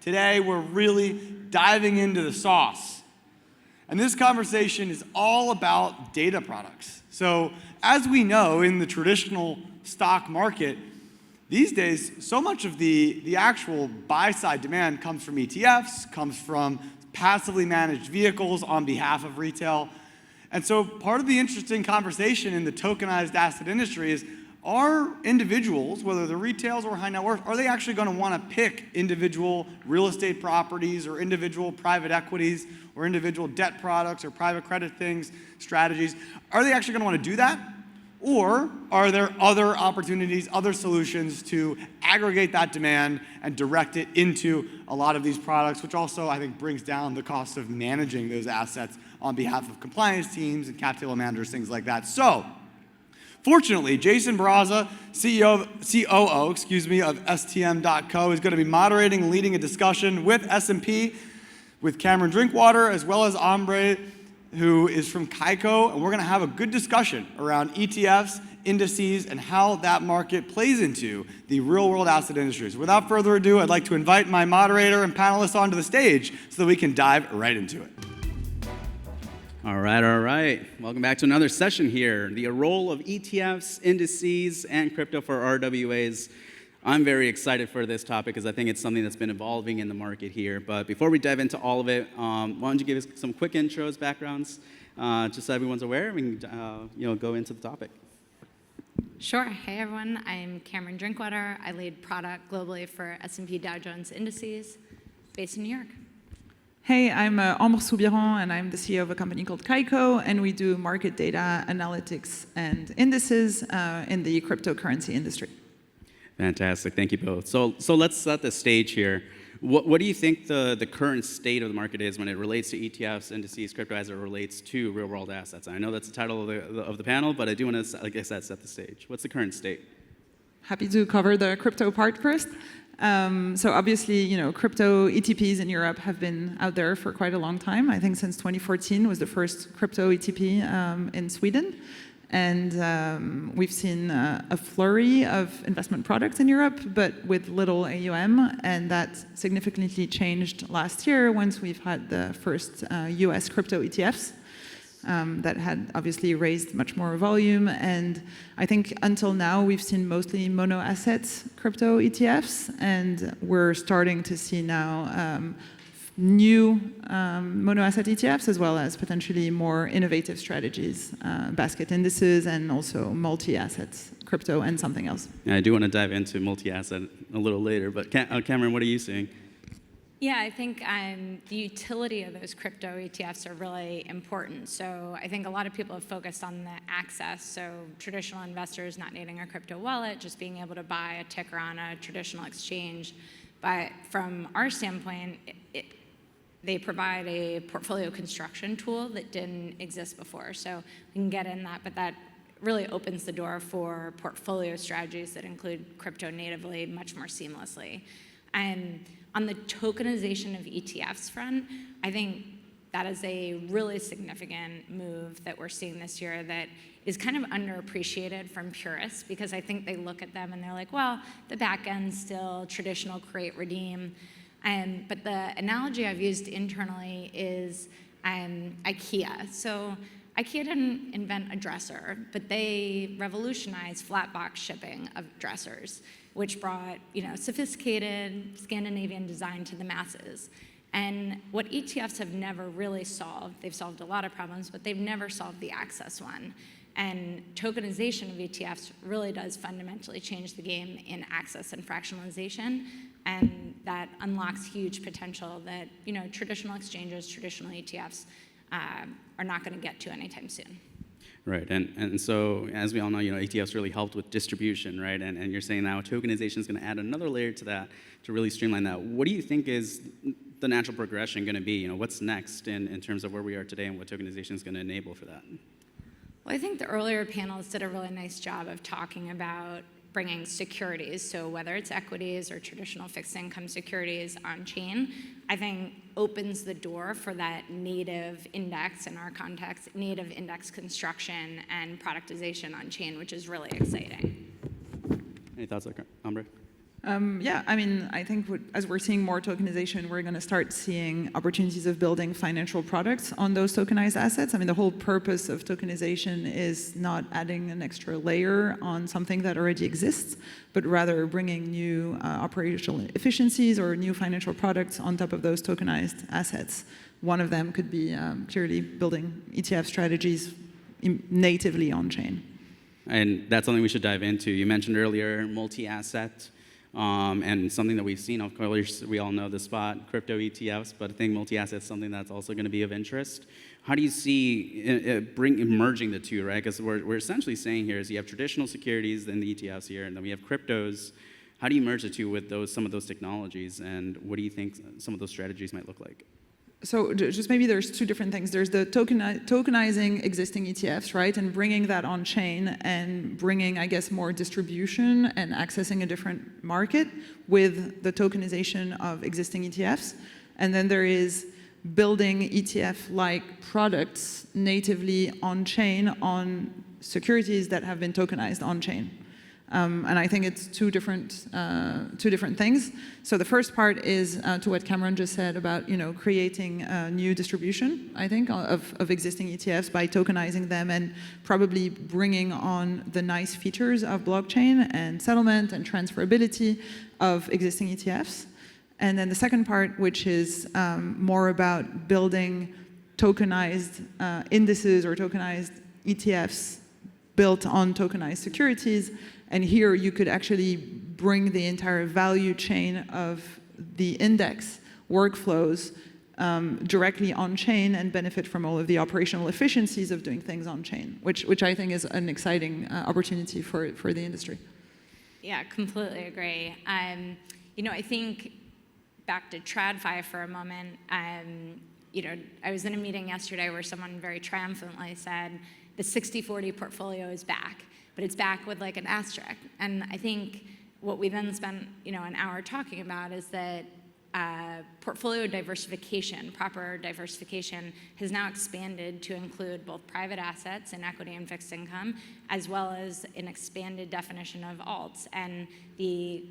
Today, we're really diving into the sauce. And this conversation is all about data products. So as we know in the traditional stock market, these days, so much of the actual buy-side demand comes from ETFs, comes from passively managed vehicles on behalf of retail. And so part of the interesting conversation in the tokenized asset industry is, are individuals, whether they're retails or high net worth, are they actually going to want to pick individual real estate properties or individual private equities or individual debt products or private credit things, strategies? Are they actually going to want to do that? Or are there other opportunities, other solutions to aggregate that demand and direct it into a lot of these products, which also, I think, brings down the cost of managing those assets on behalf of compliance teams and cap table managers, things like that. So, fortunately, Jason Barraza, COO of STM.co, is going to be moderating and leading a discussion with S&P, with Cameron Drinkwater, as well as Ambre, who is from Kaiko, and we're going to have a good discussion around ETFs, indices, and how that market plays into the real-world asset industries. Without further ado, I'd like to invite my moderator and panelists onto the stage so that we can dive right into it. All right. Welcome back to another session here. The role of ETFs, indices, and crypto for RWAs. I'm very excited for this topic because I think it's something that's been evolving in the market here. But before we dive into all of it, why don't you give us some quick intros, backgrounds, just so everyone's aware, we can go into the topic. Sure. Hey, everyone. I'm Cameron Drinkwater. I lead product globally for S&P Dow Jones Indices, based in New York. Hey, I'm Ambre Soubiran, and I'm the CEO of a company called Kaiko, and we do market data, analytics, and indices in the cryptocurrency industry. Fantastic. Thank you both. So let's set the stage here. What do you think the current state of the market is when it relates to ETFs, indices, crypto, as it relates to real-world assets? I know that's the title of the panel, but I do want to, like I said, set the stage. What's the current state? Happy to cover the crypto part first. So obviously, crypto ETPs in Europe have been out there for quite a long time. I think since 2014 was the first crypto ETP in Sweden. And we've seen a flurry of investment products in Europe, but with little AUM, and that significantly changed last year once we've had the first US crypto ETFs that had obviously raised much more volume. And I think until now, we've seen mostly mono-asset crypto ETFs, and we're starting to see now new mono-asset ETFs, as well as potentially more innovative strategies, basket indices, and also multi-assets, crypto and something else. Yeah, I do want to dive into multi-asset a little later, but Cameron, what are you seeing? Yeah, I think the utility of those crypto ETFs are really important. So I think a lot of people have focused on the access, so traditional investors not needing a crypto wallet, just being able to buy a ticker on a traditional exchange. But from our standpoint, they provide a portfolio construction tool that didn't exist before. So we can get in that, but that really opens the door for portfolio strategies that include crypto natively much more seamlessly. And on the tokenization of ETFs front, I think that is a really significant move that we're seeing this year that is kind of underappreciated from purists, because I think they look at them and they're like, well, the back end's still traditional create, redeem. But the analogy I've used internally is IKEA. So IKEA didn't invent a dresser, but they revolutionized flat box shipping of dressers, which brought sophisticated Scandinavian design to the masses. And what ETFs have never really solved, they've solved a lot of problems, but they've never solved the access one. And tokenization of ETFs really does fundamentally change the game in access and fractionalization, and that unlocks huge potential that traditional exchanges, traditional ETFs are not going to get to anytime soon. Right, and so as we all know, ETFs really helped with distribution, right? And you're saying now tokenization is going to add another layer to that to really streamline that. What do you think is the natural progression going to be? What's next in terms of where we are today and what tokenization is going to enable for that? Well, I think the earlier panels did a really nice job of talking about bringing securities, so whether it's equities or traditional fixed income securities on chain, I think opens the door for that native index, in our context, native index construction and productization on chain, which is really exciting. Any thoughts, Ambre? Yeah, I mean, I think as we're seeing more tokenization, we're going to start seeing opportunities of building financial products on those tokenized assets. I mean, the whole purpose of tokenization is not adding an extra layer on something that already exists, but rather bringing new operational efficiencies or new financial products on top of those tokenized assets. One of them could be clearly building ETF strategies natively on-chain. And that's something we should dive into. You mentioned earlier multi-asset. And something that we've seen, of course, we all know the spot, crypto ETFs, but I think multi-asset is something that's also going to be of interest. How do you see merging the two, right? Because we're essentially saying here is you have traditional securities in the ETFs here, and then we have cryptos. How do you merge the two with some of those technologies, and what do you think some of those strategies might look like? So just maybe there's two different things. There's the tokenizing existing ETFs, right, and bringing that on chain and bringing, I guess, more distribution and accessing a different market with the tokenization of existing ETFs. And then there is building ETF-like products natively on chain on securities that have been tokenized on chain. And I think it's two different things. So the first part is to what Cameron just said about creating new distribution, I think, of existing ETFs by tokenizing them and probably bringing on the nice features of blockchain and settlement and transferability of existing ETFs. And then the second part, which is more about building tokenized indices or tokenized ETFs built on tokenized securities. And here you could actually bring the entire value chain of the index workflows directly on-chain and benefit from all of the operational efficiencies of doing things on-chain, which I think is an exciting opportunity for the industry. Yeah, completely agree. I think back to TradFi for a moment, I was in a meeting yesterday where someone very triumphantly said, the 60-40 portfolio is back. But it's back with like an asterisk. And I think what we then spent an hour talking about is that portfolio diversification, proper diversification, has now expanded to include both private assets and equity and fixed income, as well as an expanded definition of alts. And the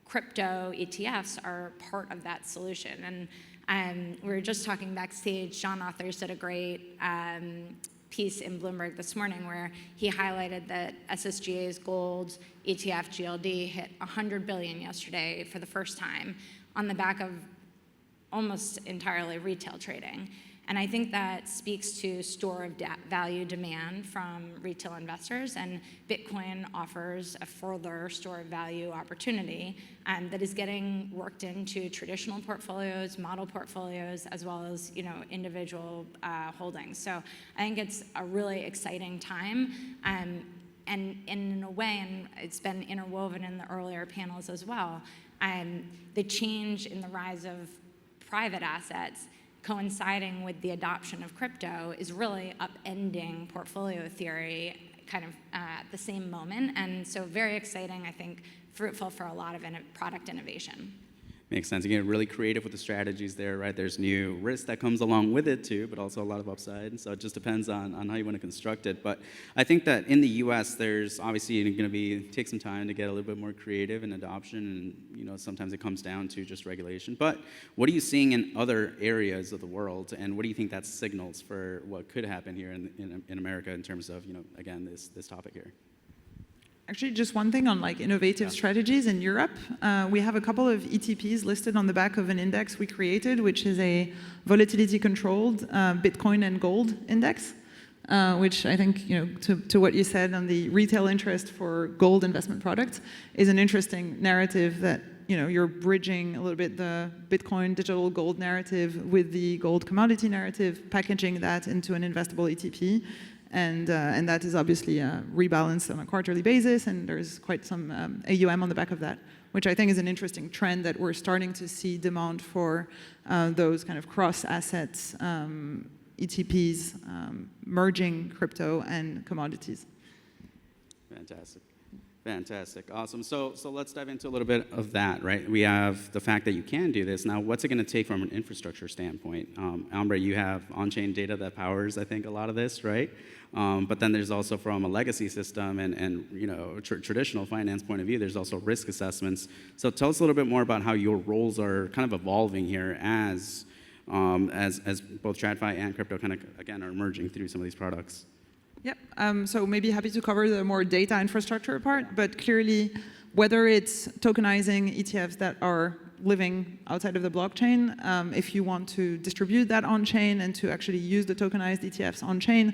crypto ETFs are part of that solution. And we were just talking backstage, John Authors did a great piece in Bloomberg this morning where he highlighted that SSGA's gold ETF GLD hit 100 billion yesterday for the first time on the back of almost entirely retail trading. And I think that speaks to store of value demand from retail investors, and Bitcoin offers a further store of value opportunity that is getting worked into traditional portfolios, model portfolios, as well as individual holdings. So I think it's a really exciting time. And in a way, and it's been interwoven in the earlier panels as well, the change in the rise of private assets coinciding with the adoption of crypto is really upending portfolio theory kind of at the same moment. And so very exciting, I think, fruitful for a lot of product innovation. Makes sense. You get really creative with the strategies there, right? There's new risk that comes along with it too, but also a lot of upside. So it just depends on how you want to construct it. But I think that in the US, there's obviously going to take some time to get a little bit more creative in adoption, and sometimes it comes down to just regulation. But what are you seeing in other areas of the world, and what do you think that signals for what could happen here in America in terms of again this topic here? Actually, just one thing on innovative strategies in Europe. We have a couple of ETPs listed on the back of an index we created, which is a volatility-controlled Bitcoin and gold index, which I think, to what you said on the retail interest for gold investment products, is an interesting narrative that you're bridging a little bit the Bitcoin digital gold narrative with the gold commodity narrative, packaging that into an investable ETP. And that is obviously rebalanced on a quarterly basis, and there's quite some AUM on the back of that, which I think is an interesting trend that we're starting to see demand for those kind of cross-assets ETPs merging crypto and commodities. Fantastic. Fantastic, awesome. So let's dive into a little bit of that, right? We have the fact that you can do this. Now, what's it going to take from an infrastructure standpoint? Ambre, you have on-chain data that powers, I think, a lot of this, right? But then there's also from a legacy system and you know, traditional finance point of view, there's also risk assessments. So tell us a little bit more about how your roles are kind of evolving here as both TradFi and crypto kind of, again, are emerging through some of these products. Yep. So maybe happy to cover the more data infrastructure part, but clearly, whether it's tokenizing ETFs that are living outside of the blockchain, if you want to distribute that on-chain and to actually use the tokenized ETFs on-chain,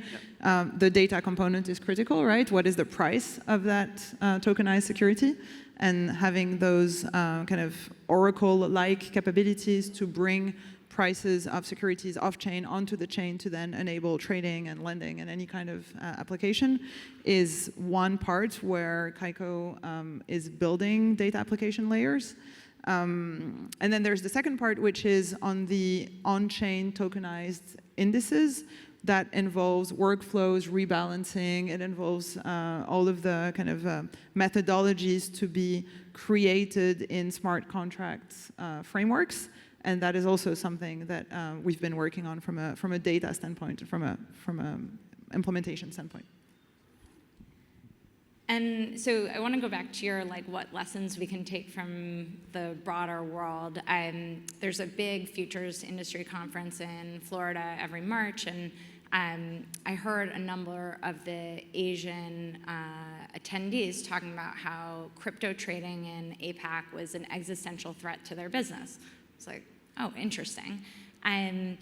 the data component is critical, right? What is the price of that tokenized security? And having those kind of Oracle-like capabilities to bring prices of securities off-chain onto the chain to then enable trading and lending and any kind of application is one part where Kaiko is building data application layers. And then there's the second part, which is on the on-chain tokenized indices that involves workflows, rebalancing. It involves all of the kind of methodologies to be created in smart contracts frameworks. And that is also something that we've been working on from a data standpoint, from a implementation standpoint. And so I want to go back to your what lessons we can take from the broader world. There's a big futures industry conference in Florida every March, and I heard a number of the Asian attendees talking about how crypto trading in APAC was an existential threat to their business. It's like, oh, interesting. And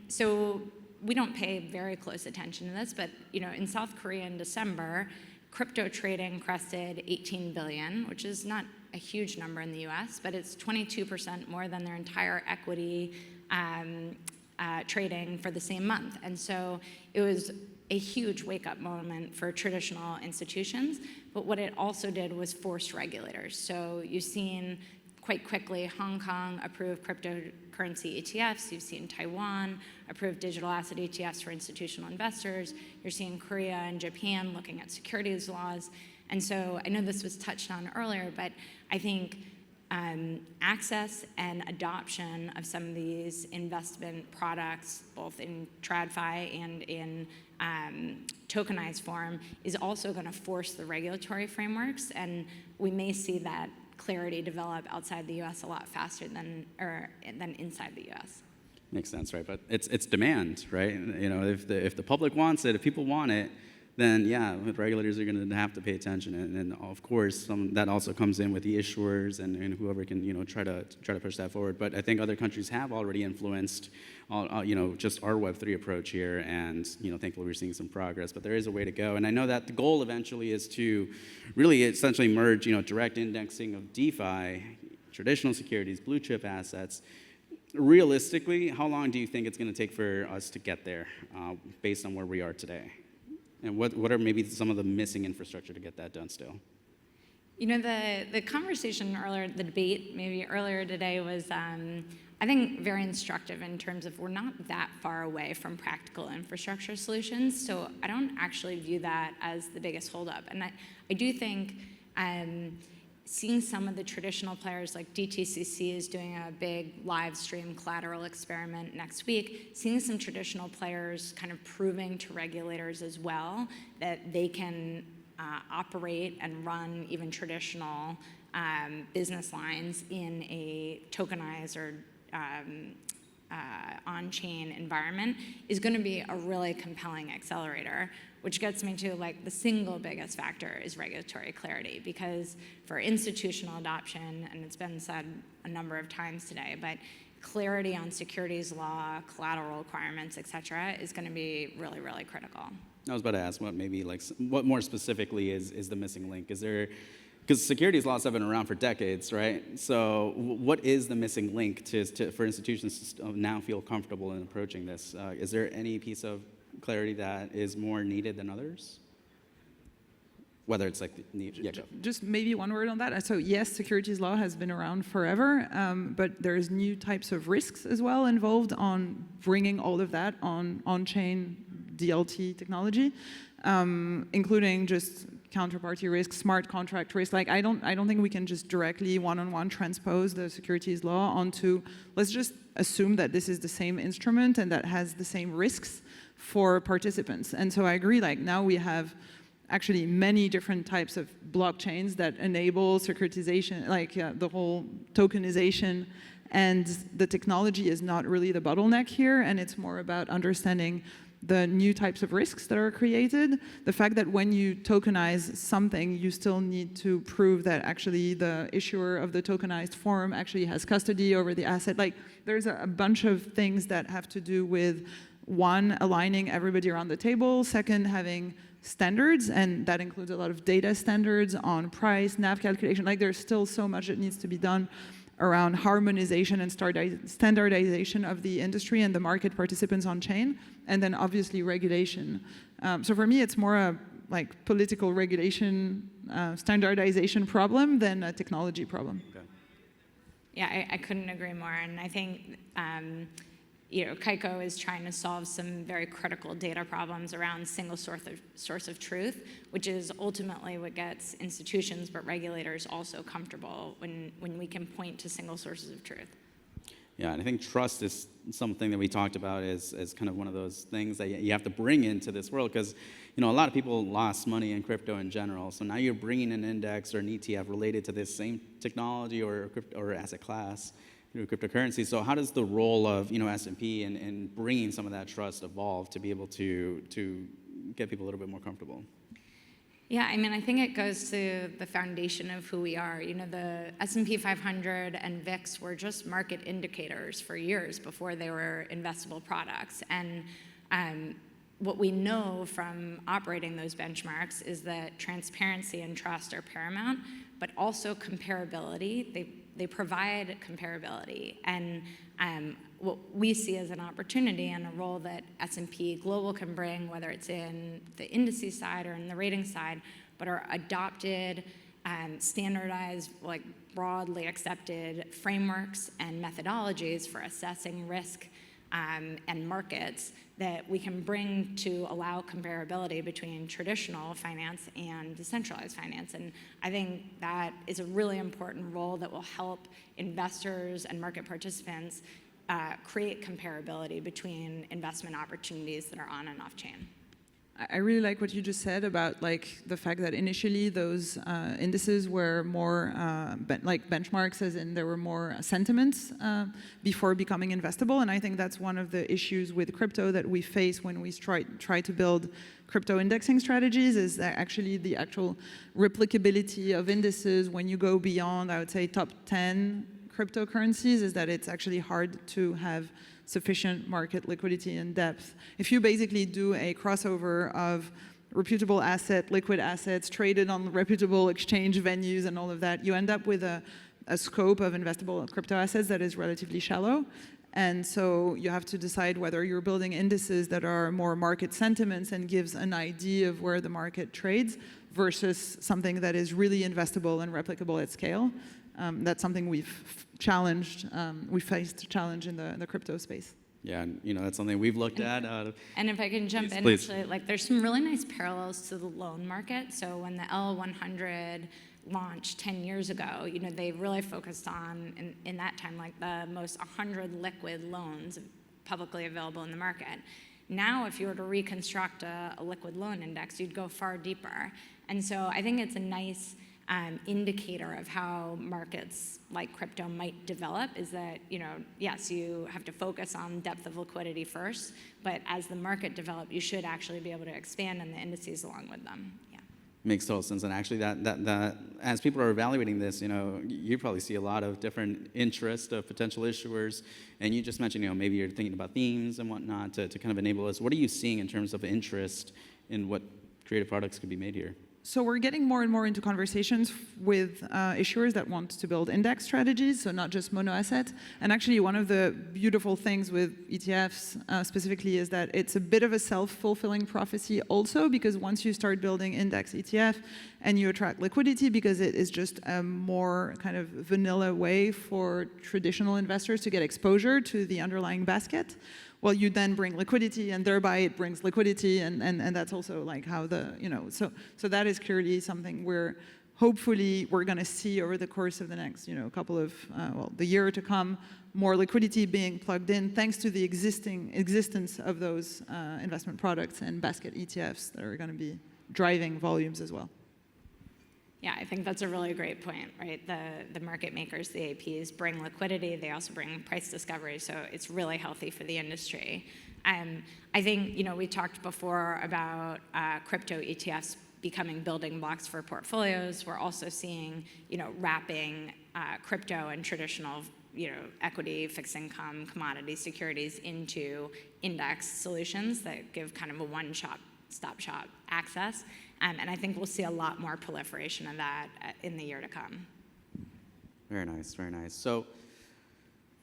so we don't pay very close attention to this, but in South Korea in December, crypto trading crested 18 billion, which is not a huge number in the US, but it's 22% more than their entire equity trading for the same month. And so it was a huge wake-up moment for traditional institutions, but what it also did was force regulators. So you've seen quite quickly, Hong Kong approved cryptocurrency ETFs. You've seen Taiwan approve digital asset ETFs for institutional investors. You're seeing Korea and Japan looking at securities laws. And so I know this was touched on earlier, but I think access and adoption of some of these investment products, both in TradFi and in tokenized form, is also going to force the regulatory frameworks. And we may see that clarity develop outside the U.S. a lot faster than inside the U.S. Makes sense, right? But it's demand, right? If the public wants it, if people want it, then yeah, regulators are going to have to pay attention, and of course that also comes in with the issuers and whoever can try to push that forward. But I think other countries have already influenced, just our Web3 approach here, and thankfully we're seeing some progress. But there is a way to go, and I know that the goal eventually is to really essentially merge direct indexing of DeFi, traditional securities, blue chip assets. Realistically, how long do you think it's going to take for us to get there, based on where we are today? And what are maybe some of the missing infrastructure to get that done still? The conversation earlier, the debate maybe earlier today was, I think, very instructive in terms of we're not that far away from practical infrastructure solutions. So I don't actually view that as the biggest holdup. And I do think seeing some of the traditional players, like DTCC is doing a big live stream collateral experiment next week, seeing some traditional players kind of proving to regulators as well that they can operate and run even traditional business lines in a tokenized or on-chain environment is going to be a really compelling accelerator, which gets me to the single biggest factor is regulatory clarity, because for institutional adoption, and it's been said a number of times today, but clarity on securities law, collateral requirements, et cetera, is going to be really, really critical. I was about to ask what more specifically is the missing link? Is there, because securities laws have been around for decades, right? So what is the missing link for institutions to now feel comfortable in approaching this? Is there any piece of clarity that is more needed than others? Whether it's just maybe one word on that. So yes, securities law has been around forever, but there's new types of risks as well involved on bringing all of that on-chain DLT technology, including just counterparty risk, smart contract risk. Like I don't think we can just directly one-on-one transpose the securities law onto, let's just assume that this is the same instrument and that has the same risks for participants. And so I agree, like now we have actually many different types of blockchains that enable securitization, like the whole tokenization, and the technology is not really the bottleneck here, and it's more about understanding the new types of risks that are created. The fact that when you tokenize something, you still need to prove that actually the issuer of the tokenized form actually has custody over the asset. Like there's a bunch of things that have to do with, one, aligning everybody around the table, second, having standards, and that includes a lot of data standards on price, NAV calculation. Like there's still so much that needs to be done around harmonization and standardization of the industry and the market participants on chain, and then obviously regulation. So for me, it's more a like political regulation, standardization problem than a technology problem. Okay. Yeah, I couldn't agree more, and I think Kaiko is trying to solve some very critical data problems around single source of truth, which is ultimately what gets institutions but regulators also comfortable when we can point to single sources of truth. Yeah, and I think trust is something that we talked about as kind of one of those things that you have to bring into this world, because a lot of people lost money in crypto in general. So now you're bringing an index or an ETF related to this same technology or asset class through cryptocurrency. So how does the role of S&P in bringing some of that trust evolve to be able to get people a little bit more comfortable? Yeah, I mean, I think it goes to the foundation of who we are. The S&P 500 and VIX were just market indicators for years before they were investable products. And what we know from operating those benchmarks is that transparency and trust are paramount, but also comparability. They provide comparability. And what we see as an opportunity and a role that S&P Global can bring, whether it's in the indices side or in the rating side, but are adopted, standardized, like broadly accepted frameworks and methodologies for assessing risk and markets that we can bring to allow comparability between traditional finance and decentralized finance. And I think that is a really important role that will help investors and market participants create comparability between investment opportunities that are on and off chain. I really like what you just said about like the fact that initially those indices were more like benchmarks, as in there were more sentiments before becoming investable. And I think that's one of the issues with crypto that we face when we try to build crypto indexing strategies, is that actually the actual replicability of indices when you go beyond, I would say, top 10 cryptocurrencies, is that it's actually hard to have sufficient market liquidity and depth. If you basically do a crossover of reputable liquid assets traded on reputable exchange venues and all of that, you end up with a scope of investable crypto assets that is relatively shallow. And so you have to decide whether you're building indices that are more market sentiments and gives an idea of where the market trades versus something that is really investable and replicable at scale. That's something we've challenged. We faced a challenge in the crypto space. Yeah, and that's something we've looked at. And if I can jump in, please. actually, like there's some really nice parallels to the loan market. So when the L100 launched 10 years ago, they really focused on, in that time, like the most 100 liquid loans publicly available in the market. Now, if you were to reconstruct a liquid loan index, you'd go far deeper. And so I think it's a nice indicator of how markets like crypto might develop, is that, yes, you have to focus on depth of liquidity first, but as the market develops, you should actually be able to expand in the indices along with them. Yeah. Makes total sense. And actually that as people are evaluating this, you probably see a lot of different interest of potential issuers. And you just mentioned, maybe you're thinking about themes and whatnot to kind of enable us. What are you seeing in terms of interest in what creative products could be made here? So we're getting more and more into conversations with issuers that want to build index strategies, so not just mono assets. And actually, one of the beautiful things with ETFs specifically is that it's a bit of a self-fulfilling prophecy also, because once you start building index ETF and you attract liquidity, because it is just a more kind of vanilla way for traditional investors to get exposure to the underlying basket, well, you then bring liquidity, and thereby it brings liquidity, and that's also like how so that is is clearly something where hopefully we're going to see over the course of the next couple of, the year to come, more liquidity being plugged in thanks to the existence of those investment products and basket ETFs that are going to be driving volumes as well. Yeah, I think that's a really great point, right? The market makers, the APs, bring liquidity. They also bring price discovery, so it's really healthy for the industry. I think, we talked before about crypto ETFs becoming building blocks for portfolios. We're also seeing, wrapping crypto and traditional, equity, fixed income, commodity securities into index solutions that give kind of a one-stop shop access. And I think we'll see a lot more proliferation of that in the year to come. Very nice, very nice. So,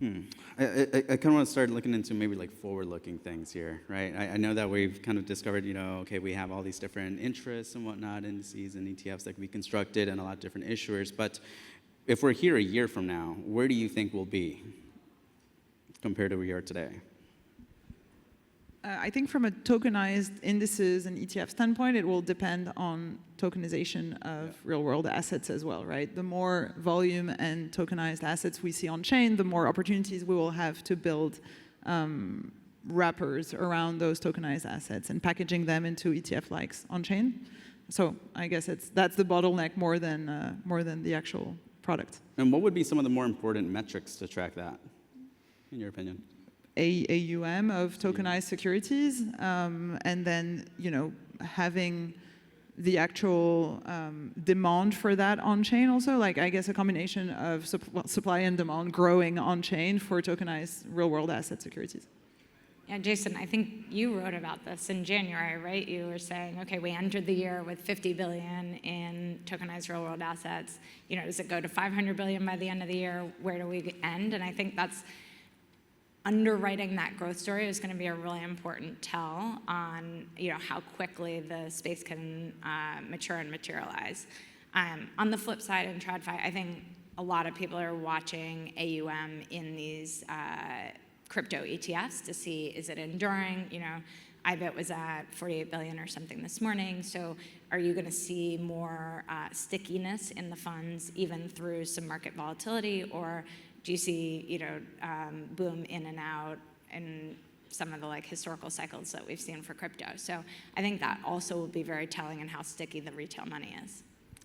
I kind of want to start looking into maybe like forward-looking things here, right? I know that we've kind of discovered, okay, we have all these different interests and whatnot, indices and ETFs that can be constructed and a lot of different issuers. But if we're here a year from now, where do you think we'll be compared to where we are today? I think from a tokenized indices and ETF standpoint, it will depend on tokenization of real-world assets as well, right? The more volume and tokenized assets we see on-chain, the more opportunities we will have to build wrappers around those tokenized assets and packaging them into ETF-likes on-chain. So I guess that's the bottleneck more than the actual product. And what would be some of the more important metrics to track that, in your opinion? AUM of tokenized securities, and then having the actual demand for that on-chain also. Like I guess a combination of supply and demand growing on-chain for tokenized real-world asset securities. Yeah, Jason, I think you wrote about this in January, right? You were saying, okay, we entered the year with 50 billion in tokenized real-world assets. Does it go to 500 billion by the end of the year? Where do we end? And I think that's underwriting that growth story is going to be a really important tell on how quickly the space can mature and materialize. On the flip side, in TradFi, I think a lot of people are watching AUM in these crypto ETFs to see, is it enduring? IBIT was at 48 billion or something this morning. So are you going to see more stickiness in the funds even through some market volatility, or do you see, boom in and out in some of the historical cycles that we've seen for crypto? So I think that also will be very telling in how sticky the retail money is.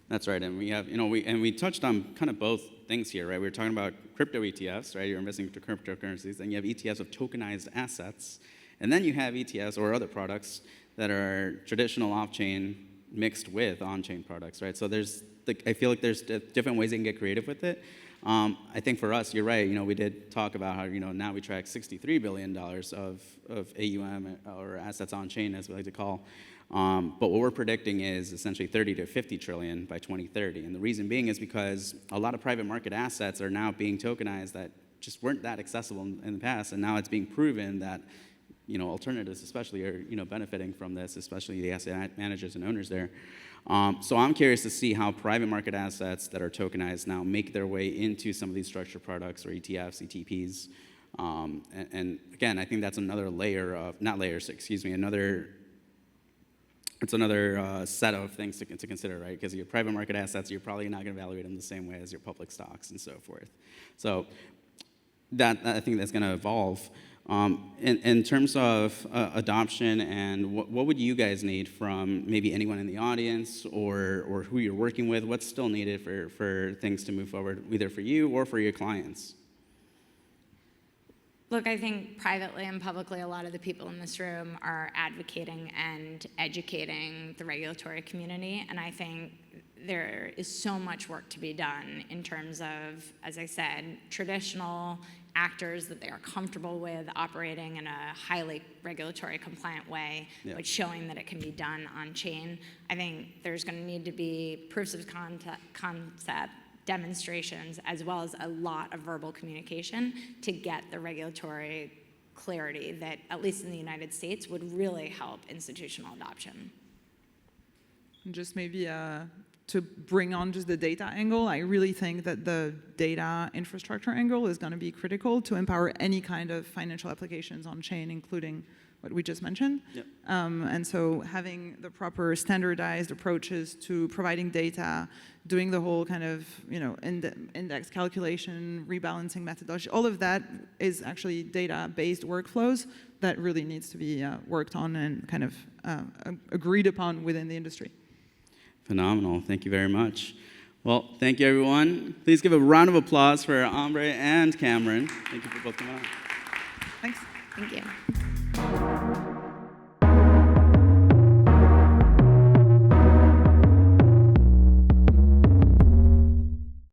That's right, and we have, we touched on kind of both things here, right? We were talking about crypto ETFs, right? You're investing into cryptocurrencies, and you have ETFs of tokenized assets, and then you have ETFs or other products that are traditional off-chain mixed with on-chain products, right? So I feel like there's different ways you can get creative with it. I think for us, you're right. We did talk about how now we track $63 billion of AUM or assets on chain, as we like to call. But what we're predicting is essentially 30 to 50 trillion by 2030. And the reason being is because a lot of private market assets are now being tokenized that just weren't that accessible in the past, and now it's being proven that alternatives especially are benefiting from this, especially the asset managers and owners there. So I'm curious to see how private market assets that are tokenized now make their way into some of these structured products or ETFs, ETPs. And again, I think that's another layer of, not layers, excuse me, it's another set of things to consider, right? Because your private market assets, you're probably not going to evaluate them the same way as your public stocks and so forth. So I think that's going to evolve. In terms of adoption, and what would you guys need from maybe anyone in the audience or who you're working with? What's still needed for things to move forward, either for you or for your clients? Look, I think privately and publicly, a lot of the people in this room are advocating and educating the regulatory community, and I think there is so much work to be done in terms of, as I said, traditional actors that they are comfortable with operating in a highly regulatory compliant way, but showing that it can be done on chain. I think there's going to need to be proofs of concept, demonstrations, as well as a lot of verbal communication to get the regulatory clarity that, at least in the United States, would really help institutional adoption. And just maybe to bring on just the data angle, I really think that the data infrastructure angle is going to be critical to empower any kind of financial applications on chain, including what we just mentioned. Yep. And so having the proper standardized approaches to providing data, doing the whole kind of index calculation, rebalancing methodology, all of that is actually data-based workflows that really needs to be worked on and kind of agreed upon within the industry. Phenomenal. Thank you very much. Well, thank you, everyone. Please give a round of applause for Ambre and Cameron. Thank you for both coming on. Thanks. Thank you.